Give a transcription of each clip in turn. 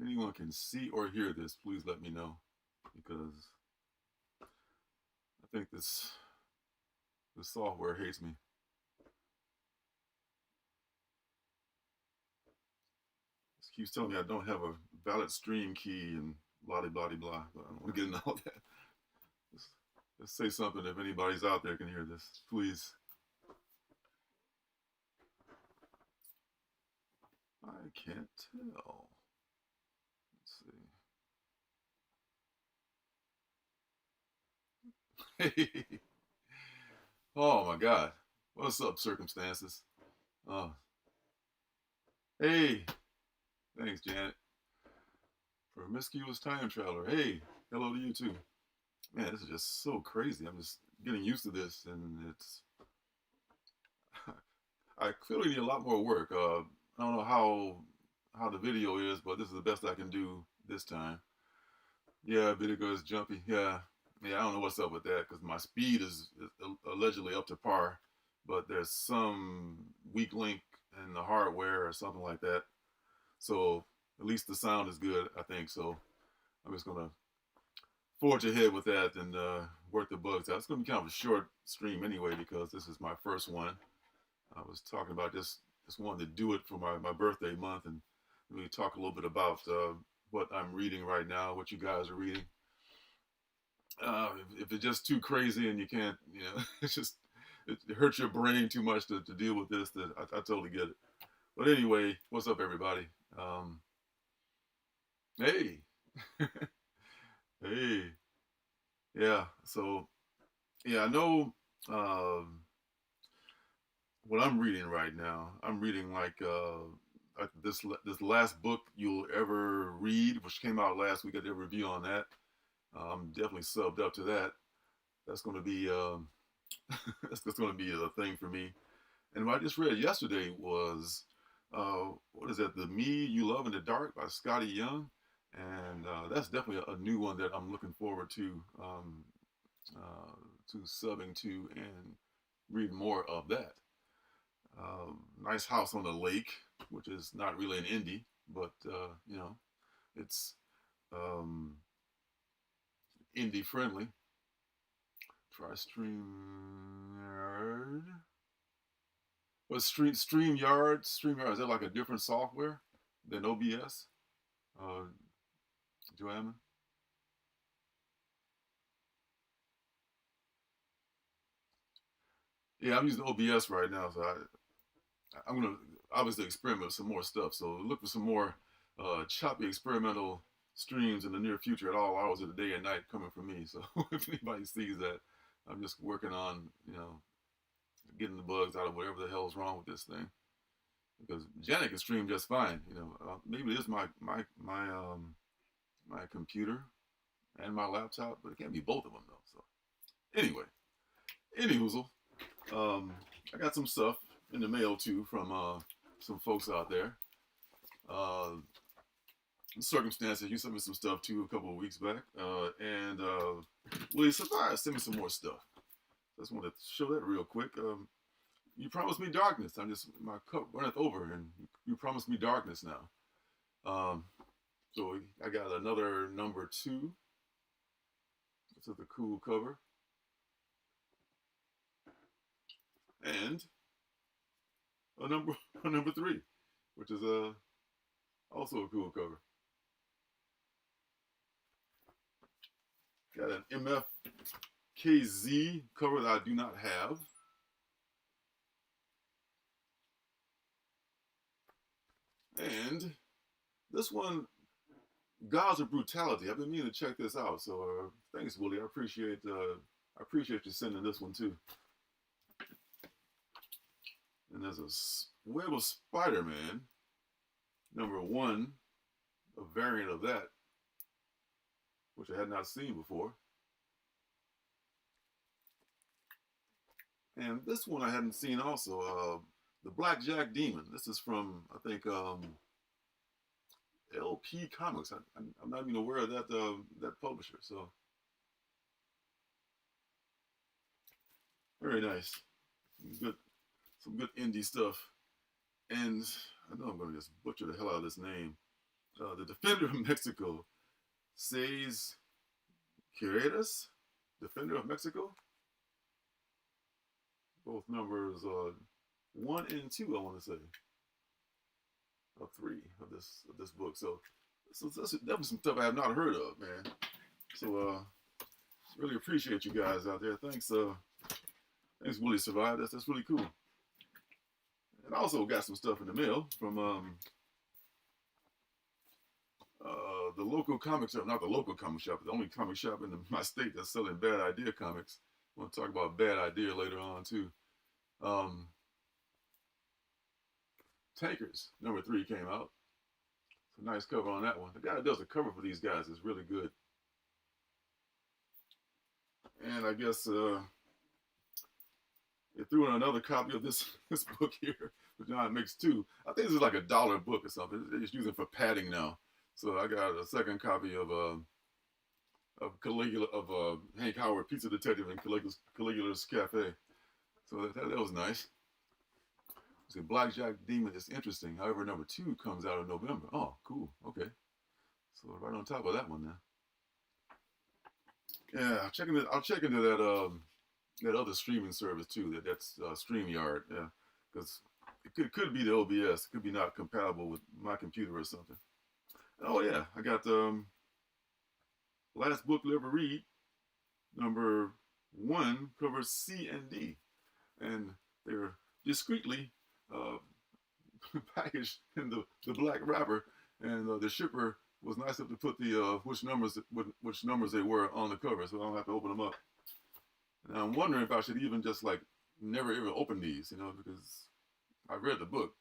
anyone can see or hear this, please let me know, because I think this software hates me. It keeps telling me I don't have a valid stream key and blah blah blah blah. But I don't want to get into all that. Let's, let's say something if anybody's out there can hear this, please. I can't tell. Let's see. Hey. Oh my God. What's up, circumstances? Oh, hey. Thanks, Janet. Promiscuous time traveler. Hey, hello to you too. Man, this is just so crazy. I'm just getting used to this, and it's. I clearly need a lot more work. I don't know how the video is, but this is the best I can do this time. Yeah, video is jumpy. Yeah, yeah. I don't know what's up with that because my speed is allegedly up to par, but there's some weak link in the hardware or something like that. So at least the sound is good, I think. So I'm just gonna forge ahead with that and work the bugs out. It's gonna be kind of a short stream anyway because this is my first one. I was talking about just wanted to do it for my birthday month and really talk a little bit about what I'm reading right now, what you guys are reading. If it's just too crazy and you can't, it's just it hurts your brain too much to deal with this. That I totally get it. But anyway, what's up, everybody? Um, hey, hey, yeah. So yeah, I know what I'm reading right now. I'm reading like this last book you'll ever read, which came out last week. I did a review on that. I'm definitely subbed up to that. That's going to be that's going to be a thing for me. And what I just read yesterday was what is that? The Me You Love in the Dark by Scotty Young, and that's definitely a new one that I'm looking forward uh, to subbing to and read more of that. Nice house on the lake, which is not really an indie, but it's um, indie friendly. Try StreamYard. What StreamYard? StreamYard, is that like a different software than OBS? Uh, Joanna? Yeah, I'm using OBS right now, so I'm gonna obviously experiment with some more stuff. So look for some more choppy experimental streams in the near future at all hours of the day and night coming from me. So if anybody sees that, I'm just working on getting the bugs out of whatever the hell's wrong with this thing. Because Janet can stream just fine. Maybe it is my computer and my laptop, but it can't be both of them though. So anyway, anyhoozle, I got some stuff in the mail too from some folks out there. Uh, Circumstances, you sent me some stuff too a couple of weeks back, and Willie Surprise sent me some more stuff. I just wanted to show that real quick. You promised me darkness. I'm just my cup runneth over, and you promised me darkness now. So I got another number 2. This is the cool cover, and a number a number 3, which is also a cool cover. Got an MFKZ cover that I do not have. And this one, Gods of Brutality. I've been meaning to check this out. So thanks, Willie. I appreciate you sending this one too. And there's a Web of Spider-Man, number 1, a variant of that, which I had not seen before. And this one I hadn't seen also, the Blackjack Demon. This is from, I think, LP Comics. I'm not even aware of that publisher. So very nice, some good indie stuff. And I know I'm going to just butcher the hell out of this name. The Defender of Mexico says Queridas, Defender of Mexico. Both numbers 1 and 2, I want to say, of 3 of this book. So that's definitely some stuff I have not heard of, man. So really appreciate you guys out there. Thanks, thanks Willie Survived. That's really cool. And I also got some stuff in the mail from the local comic shop, not the local comic shop, the only comic shop in my state that's selling Bad Idea comics. I want to talk about Bad Idea later on too. Tankers #3 came out. It's a nice cover on that one. The guy that does the cover for these guys is really good. And I guess they threw in another copy of this book here, which now it makes 2. I think this is like $1 book or something. They're just using it for padding now. So I got a second copy of Caligula, of Hank Howard, Pizza Detective, and Caligula's Cafe. So that was nice. So Blackjack Demon is interesting. However, #2 comes out in November. Oh, cool. Okay. So right on top of that one now. Yeah, I'll check into that other streaming service too. That's StreamYard. Yeah, because it could be the OBS. It could be not compatible with my computer or something. Oh yeah, I got last book you'll ever read. #1 covers C and D, and they're discreetly packaged in the black wrapper, and the shipper was nice enough to put the which numbers they were on the cover, so I don't have to open them up. And I'm wondering if I should even just like never even open these, because I read the book.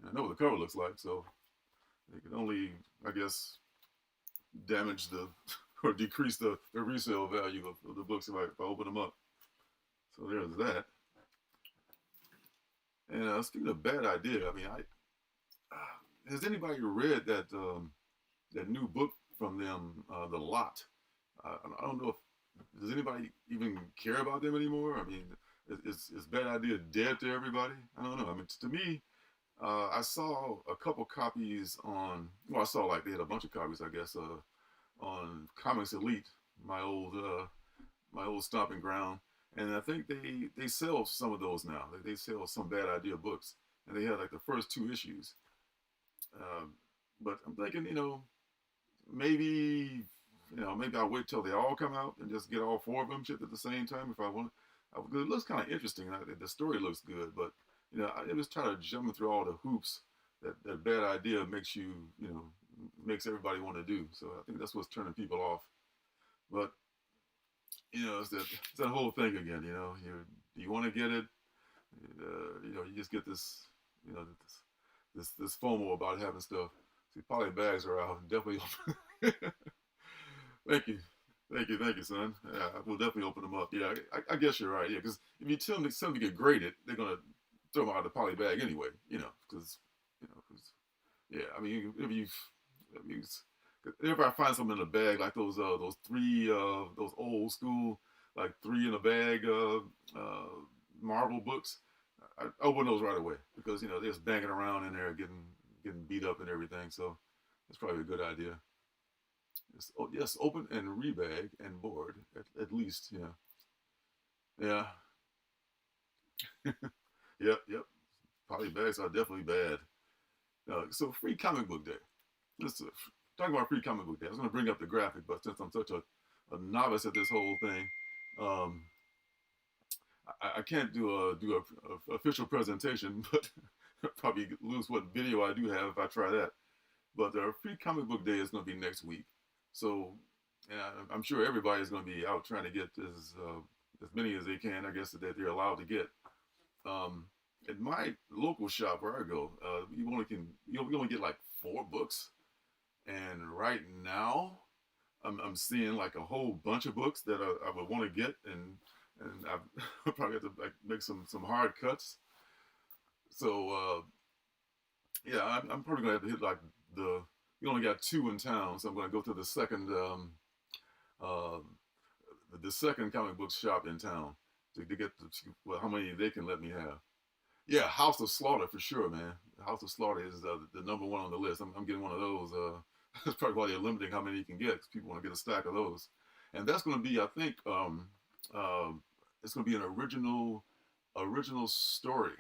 I know what the cover looks like, so they can only, I guess, damage or decrease the resale value of the books if I open them up. So there's that. And speaking of Bad Idea, I mean, has anybody read that new book from them, The Lot? I don't know does anybody even care about them anymore? I mean, is Bad Idea dead to everybody? I don't know. I mean, to me, I saw a couple copies I saw like they had a bunch of copies, I guess, on Comics Elite, my old stomping ground. And I think they sell some of those now. They sell some Bad Idea books, and they had like the first 2 issues. But I'm thinking, maybe I'll wait till they all come out and just get all 4 of them shipped at the same time if I want. Because it looks kind of interesting. The story looks good, but I just try to jump through all the hoops that Bad Idea makes everybody want to do. So I think that's what's turning people off. But it's that whole thing again. You want to get it. You just get this. This FOMO about having stuff. See, poly bags are out. Definitely. Thank you, son. Yeah, we'll definitely open them up. Yeah, I guess you're right. Yeah, because if you tell them something to get graded, they're gonna throw them out of the poly bag anyway. Because yeah. I mean, if I find something in a bag like those 3 those old school like 3 in a bag Marvel books, I open those right away because they're just banging around in there getting beat up and everything. So it's probably a good idea. Yes, open and rebag and board at least. Yeah. Yep. Poly bags are definitely bad. So Free Comic Book Day. Let's talk about Free Comic Book Day. I was going to bring up the graphic, but since I'm such a novice at this whole thing, I can't do a official presentation, but probably lose what video I do have if I try that. But Free Comic Book Day is going to be next week, so I'm sure everybody is going to be out trying to get as many as they can, I guess, that they're allowed to get. At my local shop where I go, you only get like 4 books, and right now I'm seeing like a whole bunch of books that I would want to get, and I probably have to like make some hard cuts. So yeah, I'm probably gonna have to hit like you only got 2 in town, so I'm gonna go to the second comic book shop in town to get how many they can let me have. Yeah, House of Slaughter for sure, man. House of Slaughter is the number one on the list. I'm getting one of those. That's probably why they're limiting how many you can get, because people want to get a stack of those. And that's going to be, I think, it's going to be an original story,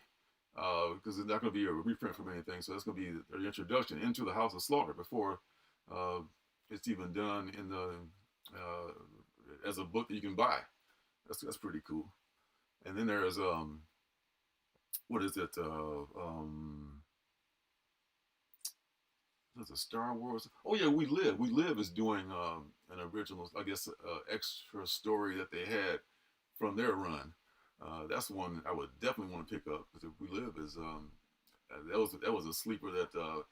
because it's not going to be a reprint from anything. So that's going to be the introduction into the House of Slaughter before uh, it's even done in the as a book that you can buy. That's pretty cool. And then there's what is it? There's a Star Wars. Oh yeah, We Live. We Live is doing an original, I guess, extra story that they had from their run. That's one I would definitely want to pick up, because We Live is that was a sleeper that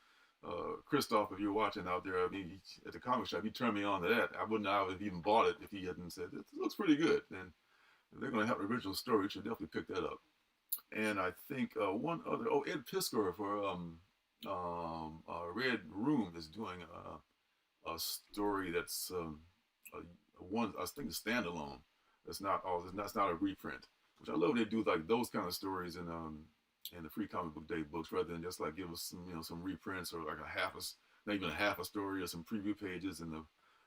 Christoph, if you're watching out there, I mean, at the comic shop, he turned me on to that. I wouldn't have even bought it if he hadn't said it looks pretty good. And if they're going to have an original story, you should definitely pick that up. And I think one other, Ed Piskor for Red Room is doing a story that's one, I think, a standalone. It's not a reprint, which I love. They do like those kind of stories in the Free Comic Book Day books, rather than just like give us some reprints, or like not even a half a story, or some preview pages and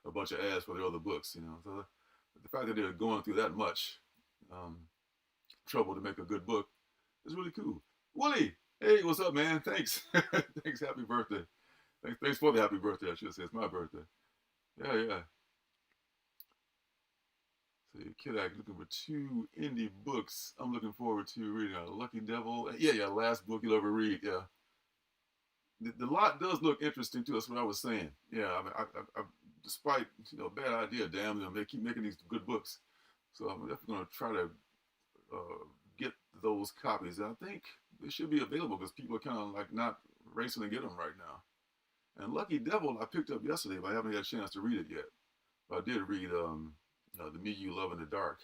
a bunch of ads for the other books. So the fact that they're going through that much um, trouble to make a good book is really cool. Willie, hey, what's up, man? Thanks, thanks. Happy birthday. Thanks for the happy birthday. I should say it's my birthday. Yeah, yeah. So Kidak looking for two indie books. I'm looking forward to reading Lucky Devil. Yeah, yeah. Last book you'll ever read. Yeah. The lot does look interesting too. That's what I was saying. Yeah, I mean, despite bad idea, damn them, they keep making these good books. So I'm definitely going to try to get those copies. I think they should be available, because people are kind of like not racing to get them right now. And Lucky Devil I picked up yesterday, but I haven't had a chance to read it yet. But I did read The Me You Love in the Dark.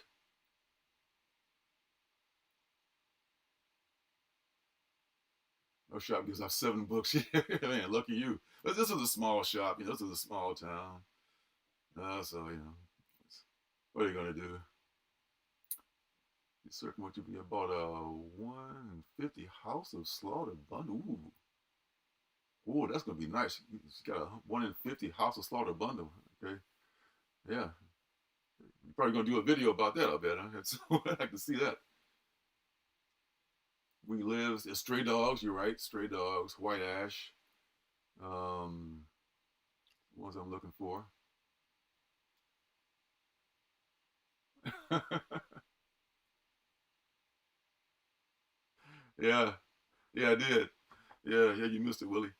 Our shop gives out 7 books. Man, lucky you. But this is a small shop. This is a small town. So what are you gonna do? You certain what you can get bought a 150 House of Slaughter bundle. Ooh, that's gonna be nice. You got a 1 in 50 House of Slaughter bundle. Okay, yeah. You're probably gonna do a video about that, I bet. Huh? So I can see that. We Live, Stray Dogs. You're right, Stray Dogs, White Ash. Um, ones I'm looking for. Yeah, yeah, I did. Yeah, yeah, you missed it, Willie.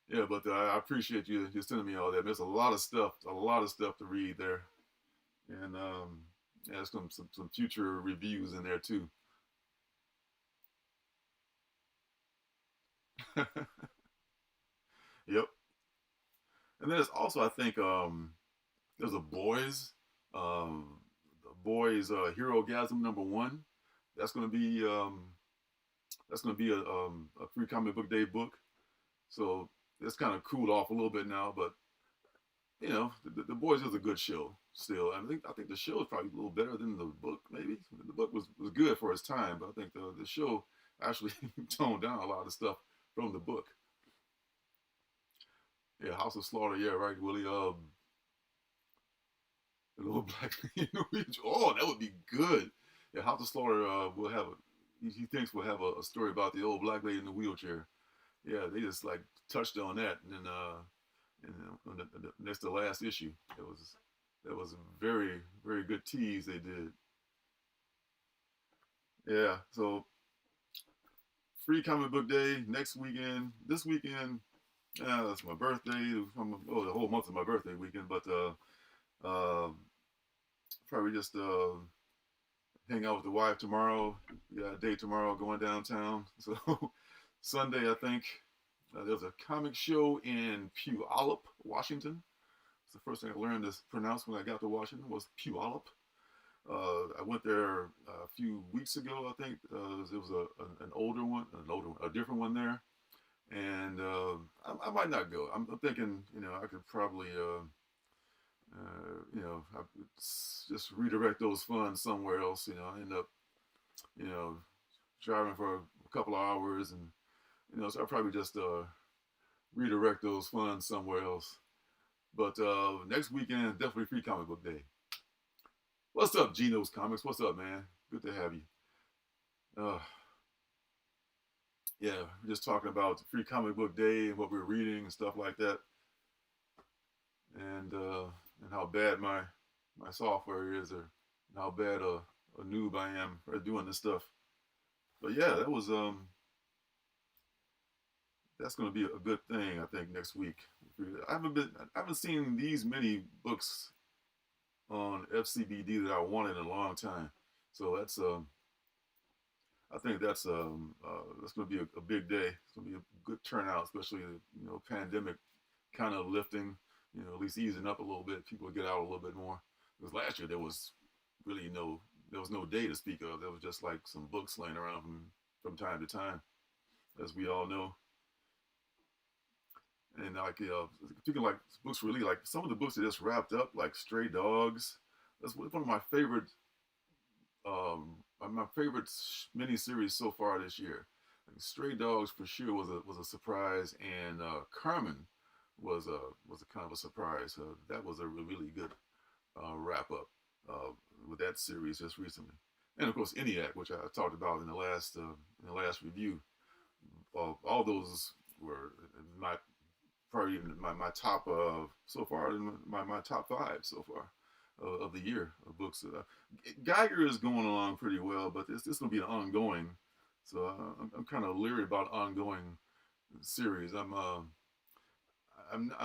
Yeah, but I appreciate you sending me all that. There's a lot of stuff to read there, and yeah, there's some future reviews in there too. Yep. And there's also, I think, there's a um, boys Hero Gasm #1. That's gonna be a Free Comic Book Day book. So it's kind of cooled off a little bit now, but the boys is a good show still. I think the show is probably a little better than the book. Maybe the book was good for its time, but I think the show actually toned down a lot of the stuff from the book. Yeah, House of Slaughter. Yeah, right, Willie. The little black lady in the wheelchair. Oh, that would be good. Yeah, House of Slaughter will have he thinks we'll have a story about the old black lady in the wheelchair. Yeah, they just like touched on that, and then that's the last issue. That was a very very good tease they did. Yeah, so Free Comic Book Day next weekend. This weekend, that's my birthday. The whole month is my birthday weekend, but uh, probably just hang out with the wife tomorrow. We got a date tomorrow going downtown. So Sunday, I think there's a comic show in Puyallup, Washington. It's the first thing I learned to pronounce when I got to Washington was Puyallup. I went there a few weeks ago. I think it was an older one, a different one there, and I might not go. I'm thinking, I could probably, I just redirect those funds somewhere else. I end up, you know, driving for a couple of hours, and so I'll probably just redirect those funds somewhere else. But next weekend, definitely Free Comic Book Day. What's up, Geno's Comics? What's up, man? Good to have you. Uh, yeah, we're just talking about Free Comic Book Day and what we're reading and stuff like that, and how bad my software is, or how bad a noob I am for doing this stuff. But yeah, that's going to be a good thing, I think, next week. I haven't seen these many books on FCBD that I wanted in a long time. So I think that's going to be a big day. It's going to be a good turnout, especially pandemic kind of lifting, at least easing up a little bit. People get out a little bit more. Because last year there was really there was no day to speak of. There was just like some books laying around from time to time, as we all know. And like thinking like books really, like some of the books that just wrapped up, like Stray Dogs. That's one of my favorite mini series so far this year. Like Stray Dogs for sure was a surprise, and Carmen was a kind of a surprise. That was a really good wrap up with that series just recently, and of course ENIAC, which I talked about in the last review. All those were my probably my top so far, my top five so far of the year of books. Geiger is going along pretty well, but this will be an ongoing, so I'm kind of leery about ongoing series. I'm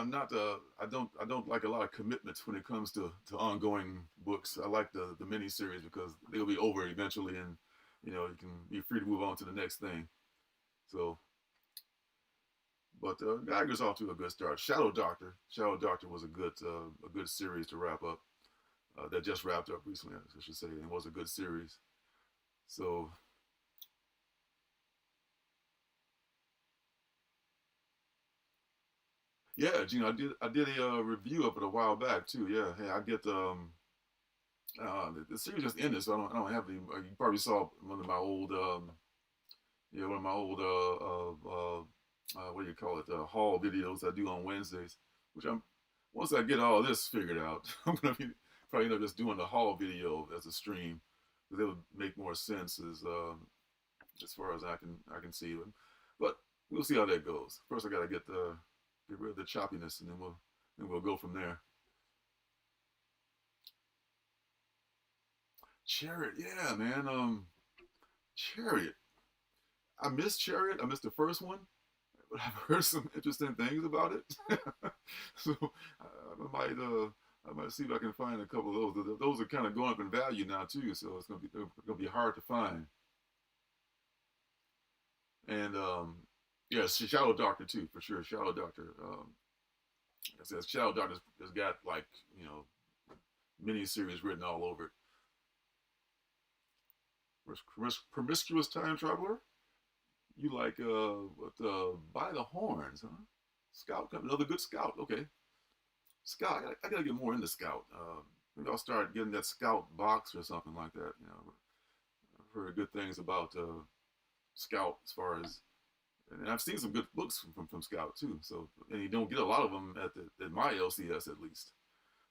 not I don't like a lot of commitments when it comes to ongoing books. I like the mini series because they'll be over eventually, and you can be free to move on to the next thing. So, but Geiger's off to a good start. Shadow Doctor was a good series to wrap up. That just wrapped up recently, I should say, and was a good series. So yeah, Gino, I did a review of it a while back too. Yeah, hey, I get the series just ended, so I don't have any. You probably saw one of my old one of my old what do you call it, haul videos I do on Wednesdays, which I'm once I get all this figured out, I'm gonna be probably just doing the haul video as a stream, because it would make more sense as far as I can see it. But we'll see how that goes. First, I gotta get rid of the choppiness, and then we'll go from there. Chariot, yeah, man. Chariot. I missed Chariot. I missed the first one, but I've heard some interesting things about it. So I might see if I can find a couple of those. Those are kind of going up in value now too, so it's gonna be hard to find. And yeah, Shadow Doctor too, for sure. Shadow Doctor. I said Shadow Doctor has got like mini series written all over it. Promiscuous Time Traveler. You like By the Horns, huh? Scout, another good Scout. Okay, Scout. I gotta get more into Scout. Maybe I'll start getting that Scout box or something like that. I've heard good things about Scout as far as, and I've seen some good books from Scout too. So, and you don't get a lot of them at my LCS at least.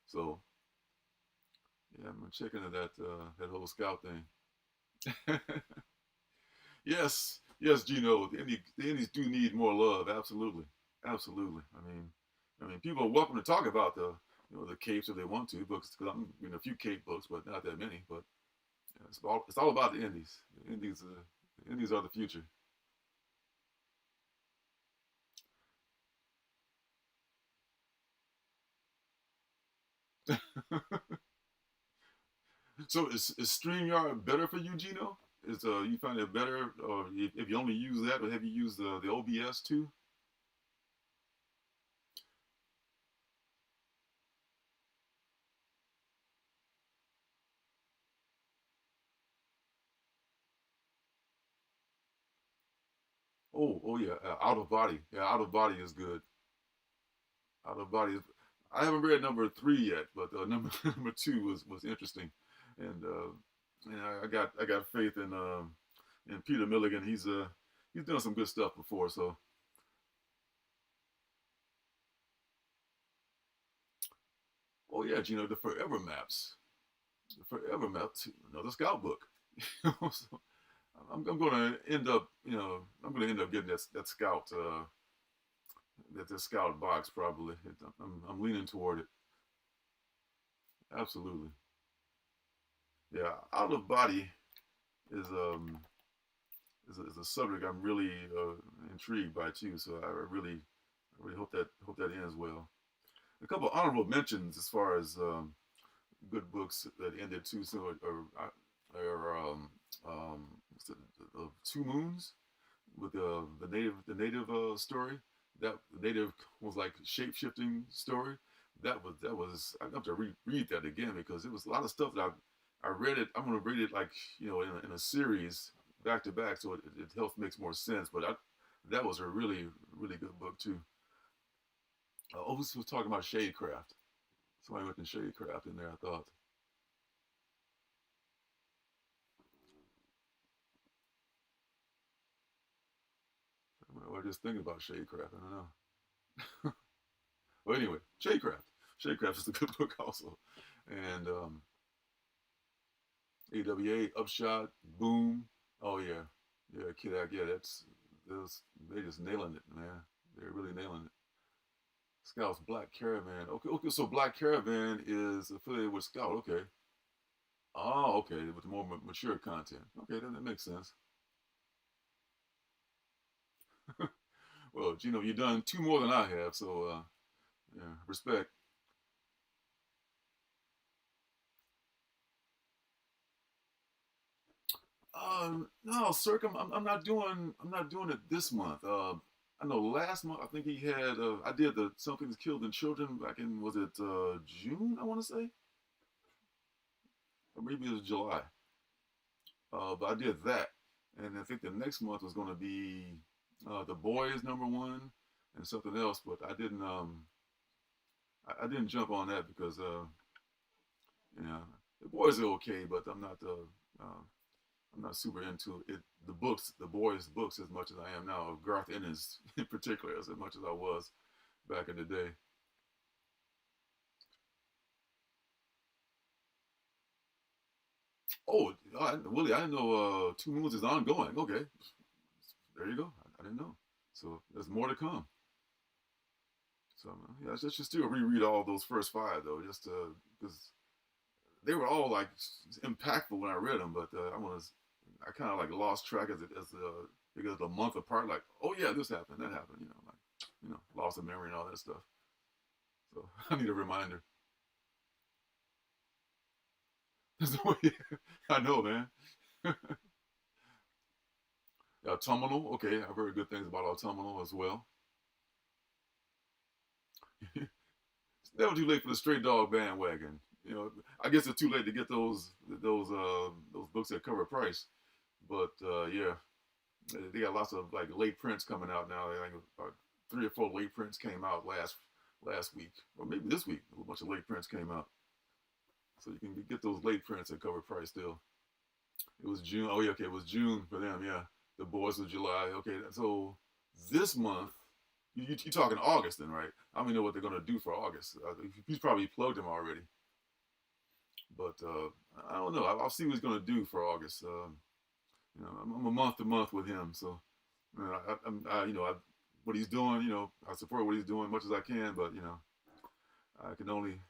So yeah, I'm gonna check into that whole Scout thing. Yes, Gino. The indies do need more love. Absolutely, absolutely. I mean, people are welcome to talk about the capes if they want to, because I'm reading a few cape books, but not that many. But it's all about the indies. The indies are the future. So is StreamYard better for you, Gino? Is you find it better, or if you only use that, or have you used the OBS too? Oh yeah, Out of Body. Yeah, Out of Body is good. Out of Body. I haven't read number three yet, but number two was interesting, and I got faith in Peter Milligan. he's done some good stuff before. So, oh yeah, Gino, the Forever Maps, another scout book. So I'm going to end up, I'm going to end up getting that scout, that scout box probably. I'm leaning toward it. Absolutely. Yeah, out of body is is a subject I'm really intrigued by too. So I really hope that ends well. A couple of honorable mentions as far as good books that ended too soon, or what's Two Moons with the native story. That the native was like shape shifting story. That was I have to read that again because it was a lot of stuff that I read it. I'm gonna read it like in a series back to back, so it helps makes more sense. But that was a really good book too. Who was talking about Shadecraft? Somebody mentioned Shadecraft in there. I thought. Or just thinking about Shadecraft. I don't know. Well, anyway, Shadecraft. Shadecraft is a good book also, and AWA, Upshot, Boom. Oh yeah, yeah, Kid Act. Yeah, they just nailing it, man. They're really nailing it. Scout's Black Caravan. Okay, okay. So Black Caravan is affiliated with Scout. Okay. Oh, okay. With the more mature content. Okay, then that makes sense. Well, Gino, you've done two more than I have, so yeah, respect. No, Cirque, I'm not doing it this month. I know last month I think he had I did the Something's Killed in Children back in was it June I want to say or maybe it was July. But I did that, and I think the next month was going to be The Boys number one and something else, but I didn't jump on that because you know The Boys are okay, but I'm not super into it. The books, the boys' books, as much as I am now. Garth Ennis, in particular, as much as I was back in the day. Oh, Willie, I didn't know Two Moons is ongoing. Okay, there you go. I didn't know. So there's more to come. So yeah, I should still reread all those first five though, just because they were all like impactful when I read them. But I kind of like lost track as because the month apart. Like, oh yeah, this happened, that happened. Like lost of memory and all that stuff. So I need a reminder. I know, man. Autumnal. Okay, I've heard good things about Autumnal as well. It's never too late for the stray dog bandwagon. I guess it's too late to get those books at cover price. But yeah, they got lots of like late prints coming out now. I think three or four late prints came out last week, or maybe this week. A bunch of late prints came out, so you can get those late prints at cover price still. It was June. Oh yeah, okay, it was June for them. Yeah, the boys was July. Okay, so this month, you're talking August then, right? I don't even know what they're gonna do for August. He's probably plugged them already, but I don't know. I'll see what he's gonna do for August. I'm a month to month with him, so what he's doing. I support what he's doing much as I can, but I can only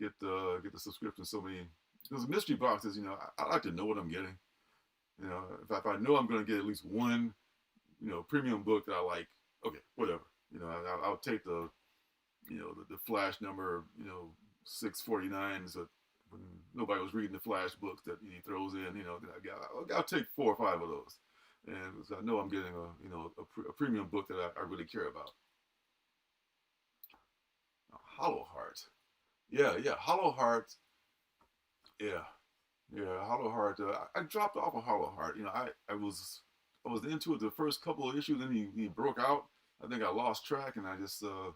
get the subscription so many because mystery boxes. I like to know what I'm getting. If I know I'm going to get at least one, premium book that I like, okay, whatever. I'll take the Flash number, 649 is when nobody was reading the Flash books that he throws in, I'll take four or five of those. And I know I'm getting a premium book that I really care about. Hollow Heart. Yeah, yeah, Hollow Heart. Yeah, yeah, Hollow Heart. I dropped off of Hollow Heart. I was into it the first couple of issues, then he broke out. I think I lost track, and I just so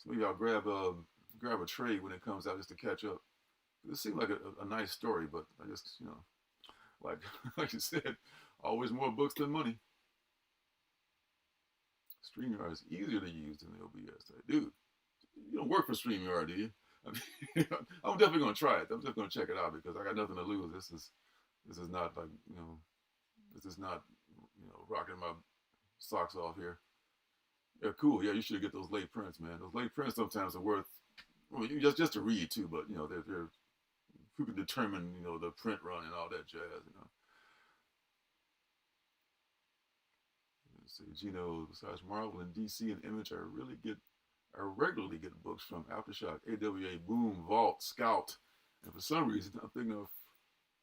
maybe I'll grab a trade when it comes out just to catch up. It seemed like a nice story, but I just like like you said, always more books than money. StreamYard is easier to use than OBS. Dude, you don't work for StreamYard, do you? I mean, I'm definitely gonna try it. I'm just gonna check it out because I got nothing to lose. This is not like this is not rocking my socks off here. Yeah, cool. Yeah, you should get those late prints, man. Those late prints sometimes are worth well, just to read too, but they're who can determine the print run and all that jazz. Let's see, Gino. Besides Marvel and DC and Image, I regularly get books from Aftershock, AWA, Boom, Vault, Scout, and for some reason I'm thinking of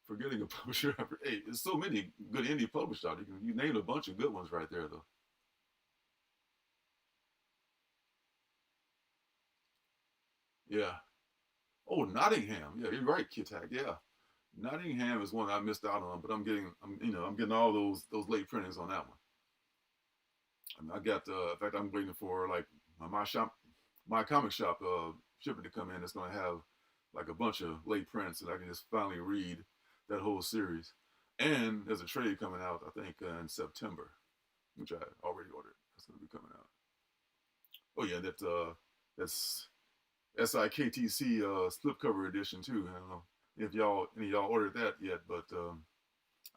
forgetting a publisher. Hey, there's so many good indie publishers out. You named a bunch of good ones right there, though. Yeah. Oh, Nottingham. Yeah, you're right, Kitak. Yeah, Nottingham is one I missed out on, but I'm getting all those late printings on that one. And I got, in fact, I'm waiting for like my comic shop shipping to come in. It's going to have like a bunch of late prints, and I can just finally read that whole series. And there's a trade coming out, I think, in September, which I already ordered. That's going to be coming out. Oh yeah, that's SIKTC slipcover edition too. I don't know if any of y'all ordered that yet, but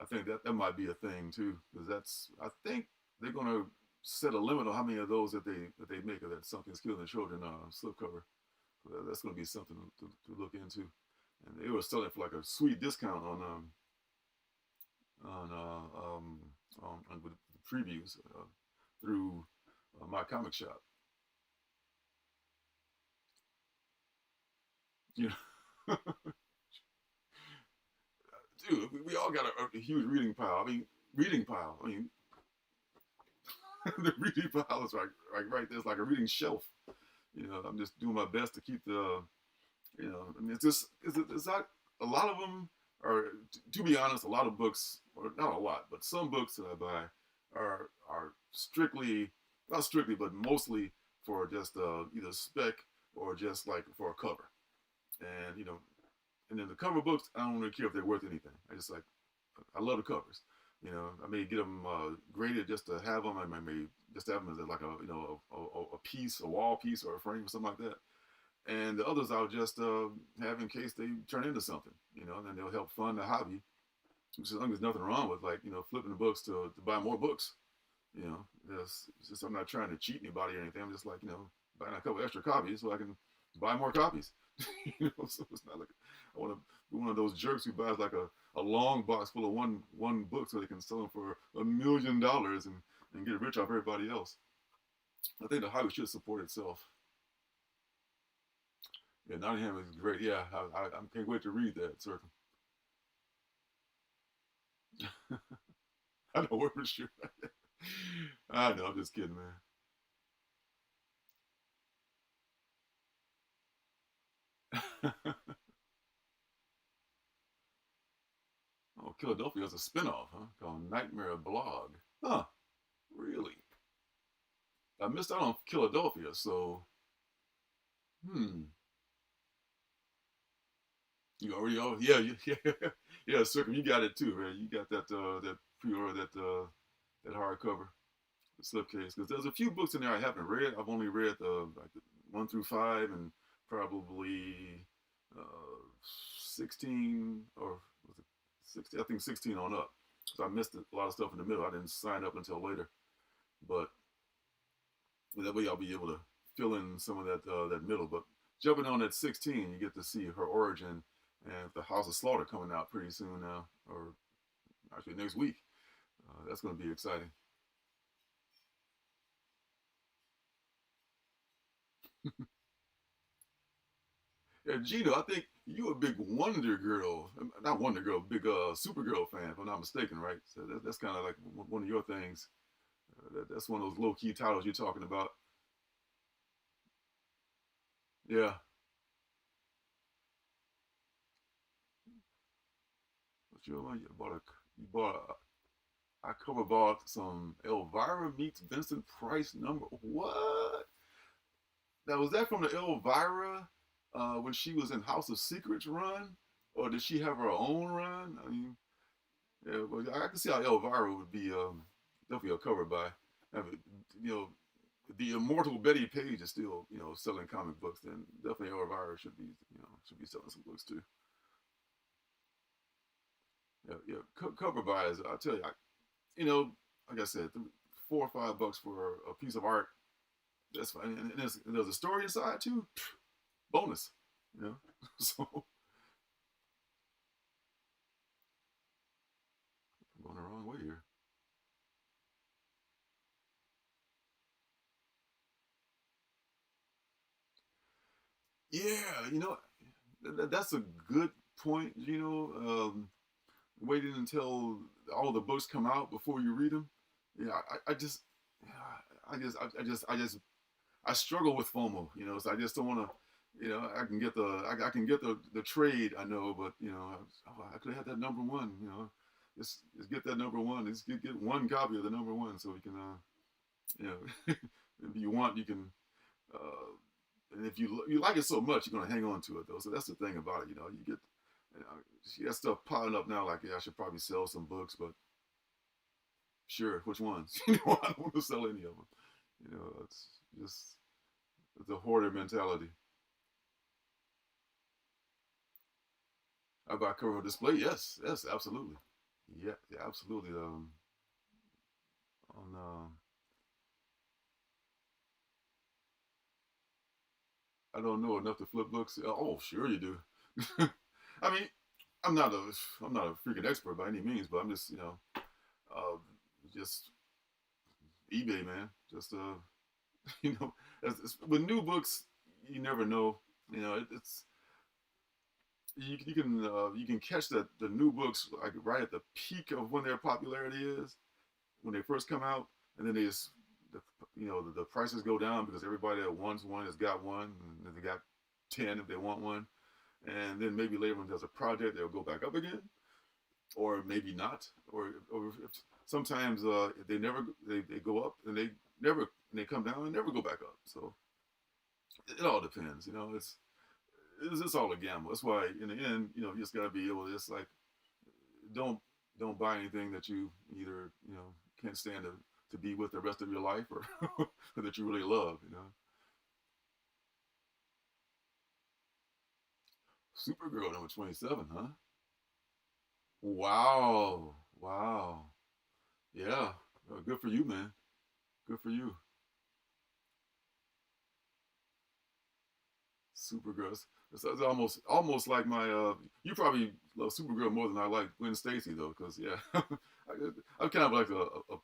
I think that might be a thing too, because I think they're gonna set a limit on how many of those that they make of that Something Skilled in Children slipcover. So that's gonna be something to look into. And they were selling for like a sweet discount on with the previews through my comic shop. You know, dude, we all got a huge reading pile. I mean, reading pile. I mean, the reading pile is like right there. It's like a reading shelf. I'm just doing my best to keep I mean, it's not a lot of them are. To be honest, a lot of books, or not a lot, but some books that I buy are strictly, not strictly, but mostly for just either spec or just like for a cover. And and then the cover books, I don't really care if they're worth anything. I love the covers. I may get them graded just to have them. I may just have them as like a piece, a wall piece, or a frame or something like that. And the others I'll just have in case they turn into something. And then they'll help fund the hobby. Which I think there's nothing wrong with flipping the books to buy more books. It's just I'm not trying to cheat anybody or anything. I'm just like buying a couple extra copies so I can buy more copies. So it's not like I want to be one of those jerks who buys like a long box full of one book so they can sell them for $1 million and get rich off everybody else. I think the hobby should support itself. Yeah, Nottingham is great. Yeah, I can't wait to read that. Certainly. I know we're for sure. I know. I'm just kidding, man. Oh, Philadelphia is a spinoff, huh? Called Nightmare Blog. Huh? Really? I missed out on Philadelphia, so you already yeah, yeah, yeah, Circum, you got it too, man. You got that pre-order that hardcover slipcase because there's a few books in there I haven't read. I've only read like the 1 through 5 and probably 16 or was it 16? I think 16 on up. So I missed a lot of stuff in the middle. I didn't sign up until later, but that way I'll be able to fill in some of that middle. But jumping on at 16, you get to see her origin and the House of Slaughter coming out pretty soon now, or actually next week. That's going to be exciting. Yeah, Gino, I think you a big Wonder Girl, not Wonder Girl, big Supergirl fan, if I'm not mistaken, right? So that's kind of like one of your things. That's one of those low key titles you're talking about. Yeah. But I cover bought some Elvira meets Vincent Price number. What? Now was that from the Elvira when she was in House of Secrets run, or did she have her own run? I mean, yeah, well, I can see how Elvira would be definitely a cover by. I mean, you know, the immortal Betty Page is still, selling comic books, then definitely Elvira should be, should be selling some books too. Yeah, yeah. Cover buys, I tell you, you know, like I said, $4 or $5 for a piece of art. That's fine, and there's a story inside too. Bonus, you know. So I'm going the wrong way here. Yeah, that's a good point. Waiting until all the books come out before you read them. Yeah, I just, yeah, I struggle with FOMO. So I just don't want to. I can get the trade. I know, but I could have that number one. Just get that number one. Just get one copy of the number one, so we can. If you want, you can. Uh, and if you like it so much, you're gonna hang on to it though. So that's the thing about it. You get she got stuff piling up now. Like, yeah, I should probably sell some books, but sure, which ones? I don't want to sell any of them. It's just the hoarder mentality. About cover display? Yes, yes, absolutely. Yeah, yeah, absolutely. On I don't know enough to flip books. Oh, sure you do. I mean, I'm not a I'm not a freaking expert by any means, but I'm just uh, just eBay, man. Just with new books, you never know. It's you can catch the new books like right at the peak of when their popularity is when they first come out, and then the, the prices go down because everybody that wants one has got one, and they got 10 if they want one, and then maybe later when there's a project they'll go back up again, or maybe not, or sometimes they go up and they come down and never go back up. So it all depends. It's all a gamble. That's why in the end, you just gotta be able to just like don't don't buy anything that you either can't stand to be with the rest of your life or that you really love. Supergirl number 27, huh? Wow, wow, yeah. Good for you, man. Good for you. Supergirl. It's almost like my. You probably love Supergirl more than I like Gwen Stacy though, because yeah, I kind of like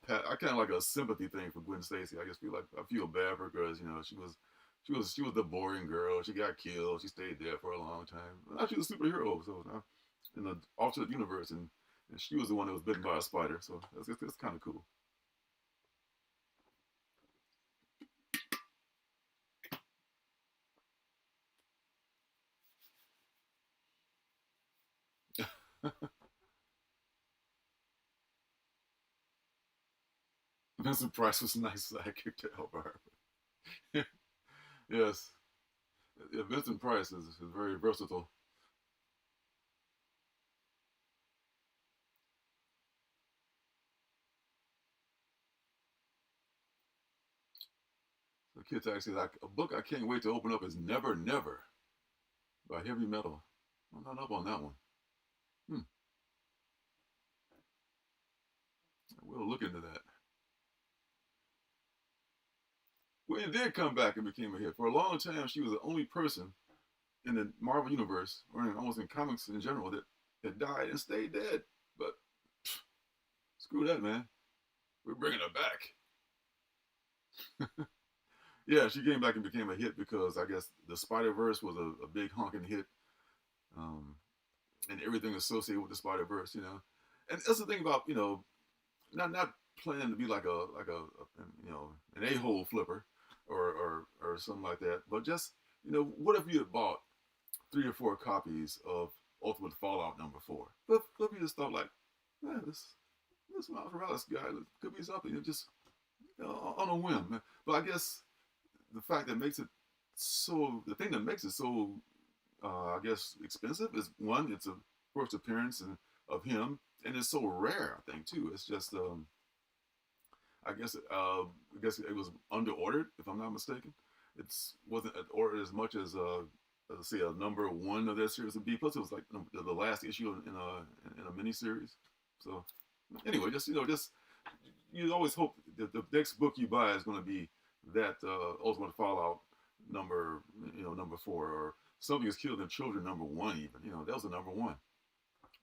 I kind of like a sympathy thing for Gwen Stacy. I just feel like I feel bad for her because she was the boring girl. She got killed. She stayed there for a long time. Now she's a superhero, so now in the alternate universe, and she was the one that was bitten by a spider. So that's kind of cool. Vincent Price was a nice sidekick to help her. Yes, yeah, Vincent Price is very versatile. The kids actually like a book I can't wait to open up is Never Never by Heavy Metal. I'm not up on that one. Hmm. We'll look into that. Well, it did come back and became a hit. For a long time, she was the only person in the Marvel universe, or almost in comics in general, that died and stayed dead. But screw that, man. We're bringing her back. Yeah, she came back and became a hit because I guess the Spider Verse was a big honking hit, um, and everything associated with the Spider Verse. And that's the thing about not planning to be like a an a-hole flipper or something like that, but just what if you had bought 3 or 4 copies of Ultimate Fallout #4? What if you just thought like, man, this Miles Morales guy could be something, just on a whim. Man. But I guess the thing that makes it so I guess expensive is one, it's a first appearance of him, and it's so rare. I think too. It's just I guess it was under ordered, if I'm not mistaken. It wasn't ordered as much as let's say a number one of that series would be. Plus, it was like the last issue in a mini series. So anyway, just just you always hope that the next book you buy is going to be that Ultimate Fallout number 4, or Something is Killed in Children number 1. Even that was the number 1.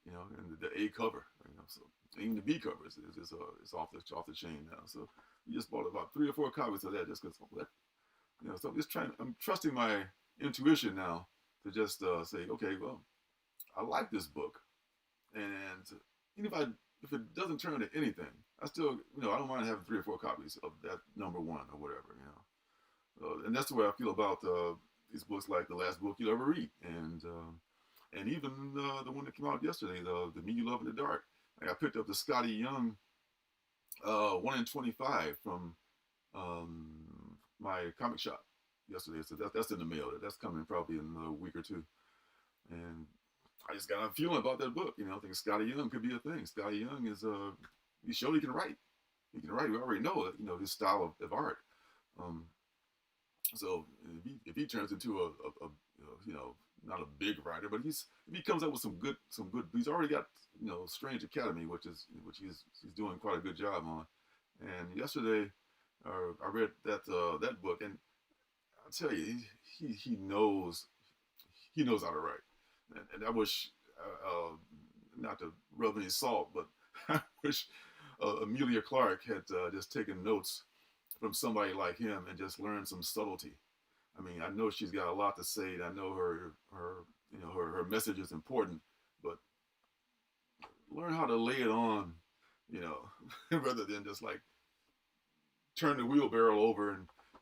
And the A cover. So even the B cover is off the chain now. So we just bought about 3 or 4 copies of that just because that. So I'm just trying. I'm trusting my intuition now to just say, okay, well, I like this book, and even if it doesn't turn into anything, I still I don't mind having 3 or 4 copies of that number 1 or whatever. And that's the way I feel about these books, like The Last Book You'll Ever Read, and even the one that came out yesterday, the Me You Love in the Dark. Like I picked up the Scotty Young 1 in 25 from my comic shop yesterday. So that's in the mail. That's coming probably in a week or two. And I just got a feeling about that book. I think Scotty Young could be a thing. Scotty Young is he showed he can write. He can write. We already know it. His style of art. So if he turns into a not a big writer, but if he comes up with some good, he's already got Strange Academy, which he's doing quite a good job on. And yesterday, I read that book, and I'll tell you, he knows how to write. And I wish, not to rub any salt, but I wish Amelia Clark had just taken notes from somebody like him and just learned some subtlety. I mean, I know she's got a lot to say, and I know her message is important, but learn how to lay it on, rather than just like turn the wheelbarrow over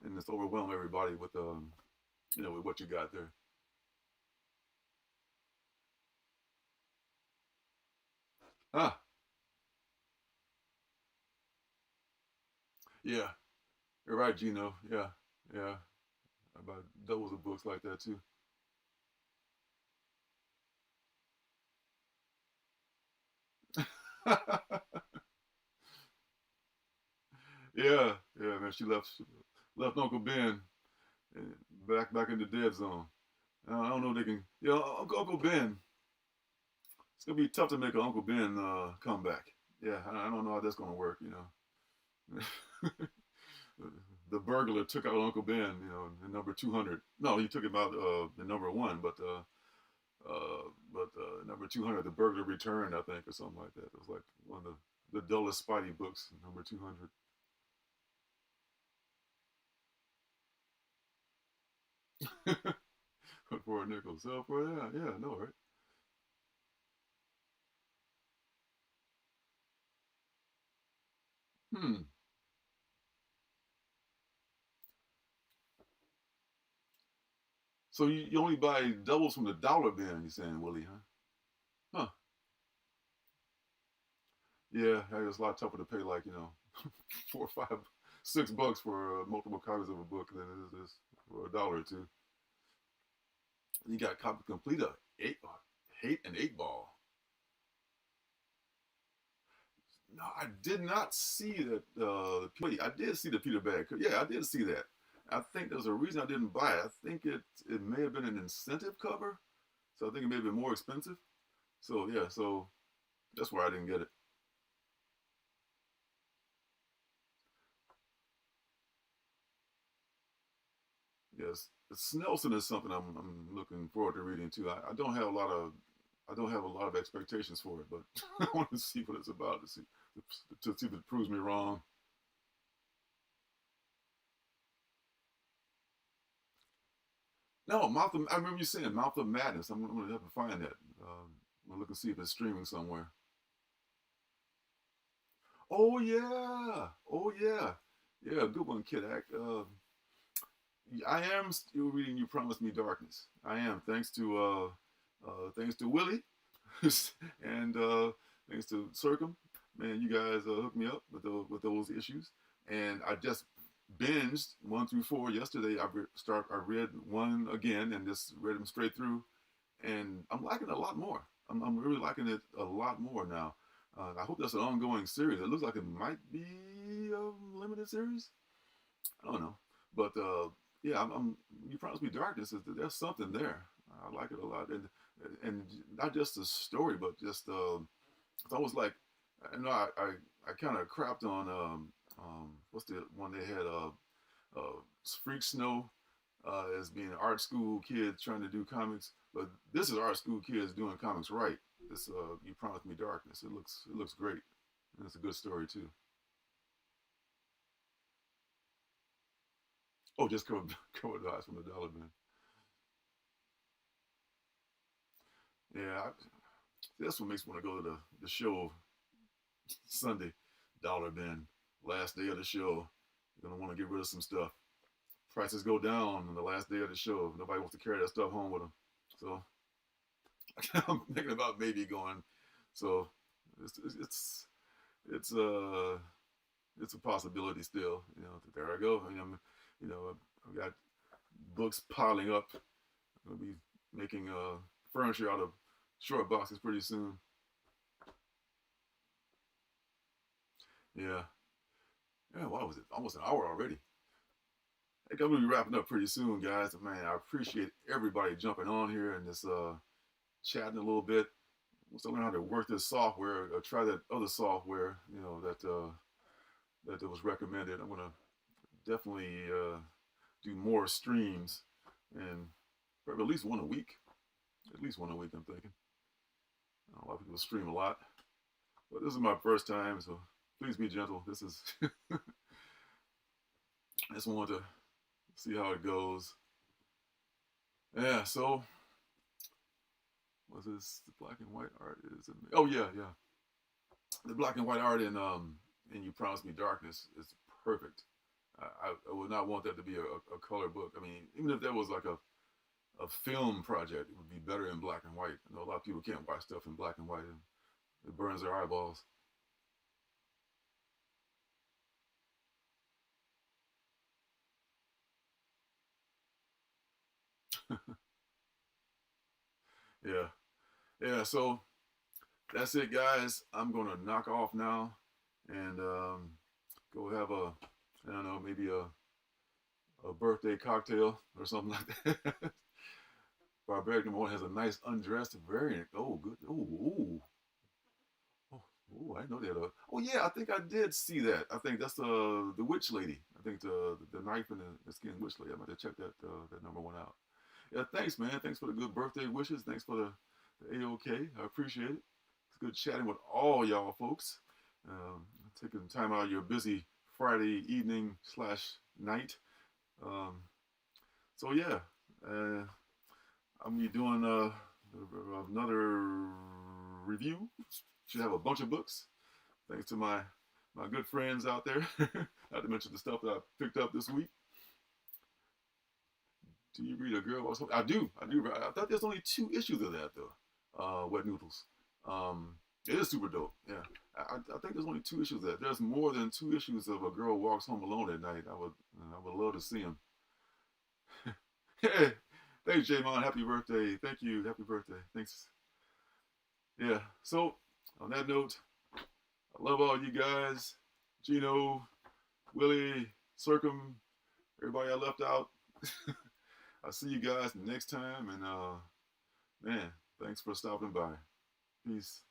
and just overwhelm everybody with with what you got there. Ah, yeah, you're right, Gino. Yeah, yeah, about doubles of books like that too. Yeah, yeah, man. She left Uncle Ben back in the dead zone. I don't know if they can. Uncle Ben. It's gonna be tough to make an Uncle Ben come back. Yeah, I don't know how that's gonna work. The burglar took out Uncle Ben. In number 200. No, he took him out in number 1, but number 200, the burglar returned, I think, or something like that. It was like one of the dullest Spidey books, number 200. For a nickel. So for that, yeah, no, right? Hmm. So you only buy doubles from the dollar bin, you saying, Willie, huh? Huh. Yeah, hey, it's a lot tougher to pay like, 4, 5, $6 for multiple copies of a book than it is for a dollar or two. And you got a copy complete of Hate and 8 Ball. No, I did not see that. I did see the Peter Bag. Yeah, I did see that. I think there's a reason I didn't buy it. I think it may have been an incentive cover, so I think it may have been more expensive. So yeah, so that's why I didn't get it. Yes, Snelson is something I'm looking forward to reading too. I don't have a lot of expectations for it, but I want to see what it's about to see if it proves me wrong. No, I remember you saying Mouth of Madness. I'm gonna have to find that. I'm gonna look and see if it's streaming somewhere. Oh yeah, oh yeah, yeah. Good one, Kid Act. I am still reading You Promised Me Darkness. I am, thanks to Willie and thanks to Circum. Man, you guys hooked me up with those issues, and I just binged 1 through 4 yesterday. I read 1 again and just read them straight through, and I'm liking it a lot more. I'm really liking it a lot more now. I hope that's an ongoing series. It looks like it might be a limited series. I don't know, but yeah, You Promised Me Darkness. There's something there. I like it a lot, and not just the story, but just it's almost like I know I kind of crapped on what's the one they had Freak Snow as being art school kids trying to do comics, but this is art school kids doing comics right. This You Promised Me Darkness. It looks great, and it's a good story too. Oh, just covered covered the eyes from the Dollar Bin. Yeah, that's what makes me want to go to the show Sunday. Dollar Bin, last day of the show. You're gonna want to get rid of some stuff. Prices go down on the last day of the show. Nobody wants to carry that stuff home with them. So I'm thinking about maybe going. So it's it's it's it's a possibility still. There I go. I've got books piling up. I'll be making furniture out of short boxes pretty soon. Yeah, yeah. What was it? Almost an hour already. I think I'm gonna be wrapping up pretty soon, guys. Man, I appreciate everybody jumping on here and just chatting a little bit. Once I learn how to work this software, or try that other software, that was recommended, I'm gonna definitely do more streams and probably at least one a week. At least one a week, I'm thinking. A lot of people stream a lot, but this is my first time, so please be gentle. This is I just wanted to see how it goes. Yeah, so was this the black and white art is oh yeah. The black and white art in You Promised Me Darkness is perfect. I would not want that to be a color book. I mean, even if that was like a film project, it would be better in black and white. I know a lot of people can't watch stuff in black and white, and it burns their eyeballs. Yeah, yeah. So that's it, guys. I'm gonna knock off now and go have I don't know, maybe a birthday cocktail or something like that. Barbaric number one has a nice undressed variant. Oh, good. Oh, I know that. Oh, yeah, I think I did see that. I think that's the witch lady. I think the knife and the skin witch lady. I'm going to check that number one out. Yeah, thanks, man. Thanks for the good birthday wishes. Thanks for the A-OK. I appreciate it. It's good chatting with all y'all folks. Taking time out of your busy Friday evening slash night. Um, so yeah, uh, I'm gonna be doing another review. Should have a bunch of books. Thanks to my good friends out there. Not to mention the stuff that I picked up this week. Do you read A Girl Walks Home? I do. I do. I thought there's only 2 issues of that though. Wet Noodles. It is super dope. Yeah. I think there's only 2 issues of that. There's more than 2 issues of A Girl Walks Home Alone at Night. I would love to see them. Hey, thanks, Jamon. Happy birthday. Thank you. Happy birthday. Thanks. Yeah. So, on that note, I love all you guys. Gino, Willie, Circum, everybody I left out. I'll see you guys next time. And, man, thanks for stopping by. Peace.